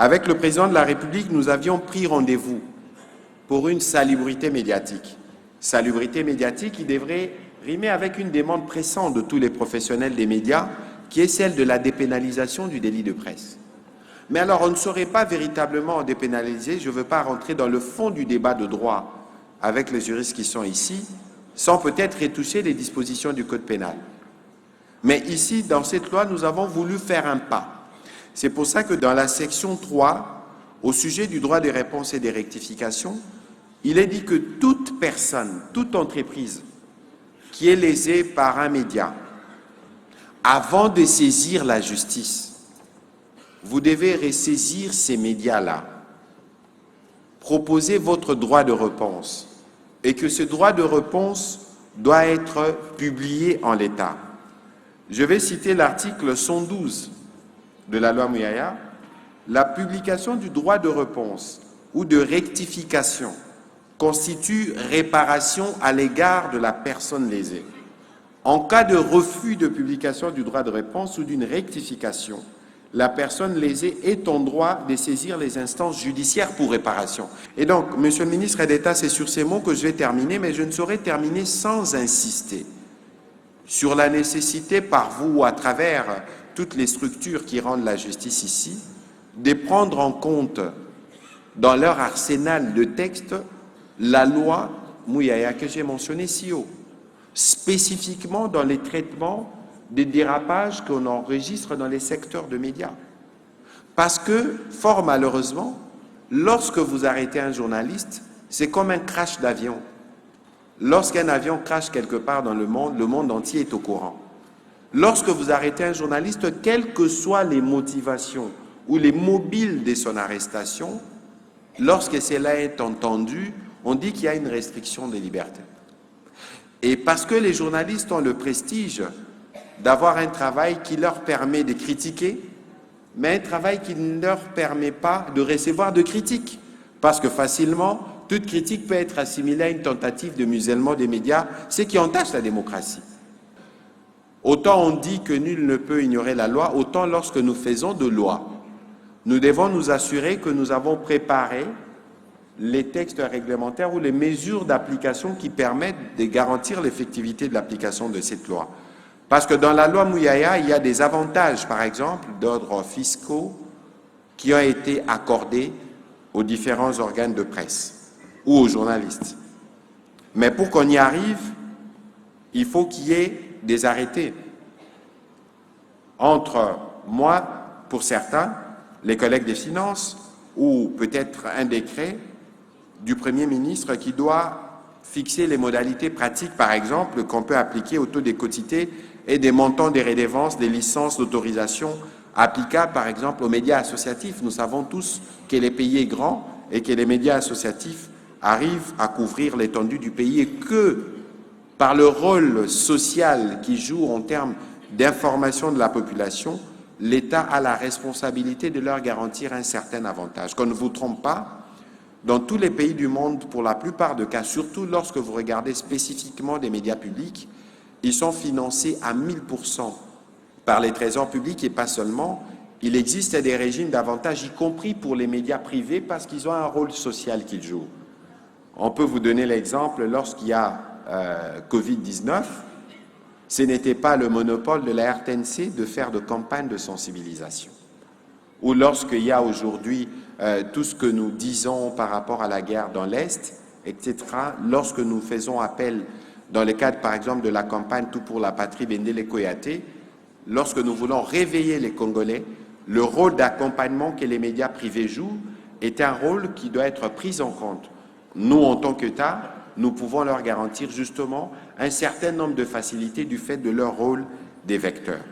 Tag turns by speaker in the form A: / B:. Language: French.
A: Avec le président de la République, nous avions pris rendez-vous pour une salubrité médiatique. Salubrité médiatique qui devrait rimer avec une demande pressante de tous les professionnels des médias, qui est celle de la dépénalisation du délit de presse. Mais alors, on ne saurait pas véritablement dépénaliser, je ne veux pas rentrer dans le fond du débat de droit avec les juristes qui sont ici, sans peut-être retoucher les dispositions du Code pénal. Mais ici, dans cette loi, nous avons voulu faire un pas. C'est pour ça que dans la section 3, au sujet du droit de réponse et des rectifications, il est dit que toute personne, toute entreprise qui est lésée par un média, avant de saisir la justice, vous devez ressaisir ces médias-là, proposer votre droit de réponse et que ce droit de réponse doit être publié en l'état. Je vais citer l'article 112 de la loi Mouyaya. La publication du droit de réponse ou de rectification constitue réparation à l'égard de la personne lésée. En cas de refus de publication du droit de réponse ou d'une rectification, la personne lésée est en droit de saisir les instances judiciaires pour réparation. Et donc, Monsieur le ministre d'État, c'est sur ces mots que je vais terminer, mais je ne saurais terminer sans insister sur la nécessité par vous ou à travers toutes les structures qui rendent la justice ici, de prendre en compte dans leur arsenal de textes la loi Mouyaya que j'ai mentionnée si haut, spécifiquement dans les traitements des dérapages qu'on enregistre dans les secteurs de médias. Parce que, fort malheureusement, lorsque vous arrêtez un journaliste, c'est comme un crash d'avion. Lorsqu'un avion crache quelque part dans le monde entier est au courant. Lorsque vous arrêtez un journaliste, quelles que soient les motivations ou les mobiles de son arrestation, lorsque cela est entendu, on dit qu'il y a une restriction des libertés. Et parce que les journalistes ont le prestige d'avoir un travail qui leur permet de critiquer, mais un travail qui ne leur permet pas de recevoir de critiques. Parce que facilement, toute critique peut être assimilée à une tentative de musellement des médias, ce qui entache la démocratie. Autant on dit que nul ne peut ignorer la loi, autant lorsque nous faisons de loi, nous devons nous assurer que nous avons préparé les textes réglementaires ou les mesures d'application qui permettent de garantir l'effectivité de l'application de cette loi. Parce que dans la loi Mouyaya, il y a des avantages, par exemple, d'ordre fiscaux qui ont été accordés aux différents organes de presse ou aux journalistes. Mais pour qu'on y arrive, il faut qu'il y ait des arrêtés entre moi, pour certains, les collègues des finances, ou peut-être un décret du Premier ministre qui doit fixer les modalités pratiques, par exemple, qu'on peut appliquer au taux des quotités et des montants des redevances, des licences d'autorisation applicables, par exemple, aux médias associatifs. Nous savons tous que les pays est grand et que les médias associatifs arrivent à couvrir l'étendue du pays et que, par le rôle social qu'ils jouent en termes d'information de la population, l'État a la responsabilité de leur garantir un certain avantage. Qu'on ne vous trompe pas, dans tous les pays du monde, pour la plupart des cas, surtout lorsque vous regardez spécifiquement des médias publics, ils sont financés à 1000% par les trésors publics et pas seulement. Il existe des régimes d'avantages, y compris pour les médias privés, parce qu'ils ont un rôle social qu'ils jouent. On peut vous donner l'exemple, lorsqu'il y a Covid-19, ce n'était pas le monopole de la RTNC de faire de campagnes de sensibilisation. Ou lorsqu'il y a aujourd'hui tout ce que nous disons par rapport à la guerre dans l'Est, etc., lorsque nous faisons appel, dans le cadre par exemple de la campagne Tout pour la patrie Bendele Koyate, lorsque nous voulons réveiller les Congolais, le rôle d'accompagnement que les médias privés jouent est un rôle qui doit être pris en compte. Nous, en tant qu'État, nous pouvons leur garantir justement un certain nombre de facilités du fait de leur rôle des vecteurs.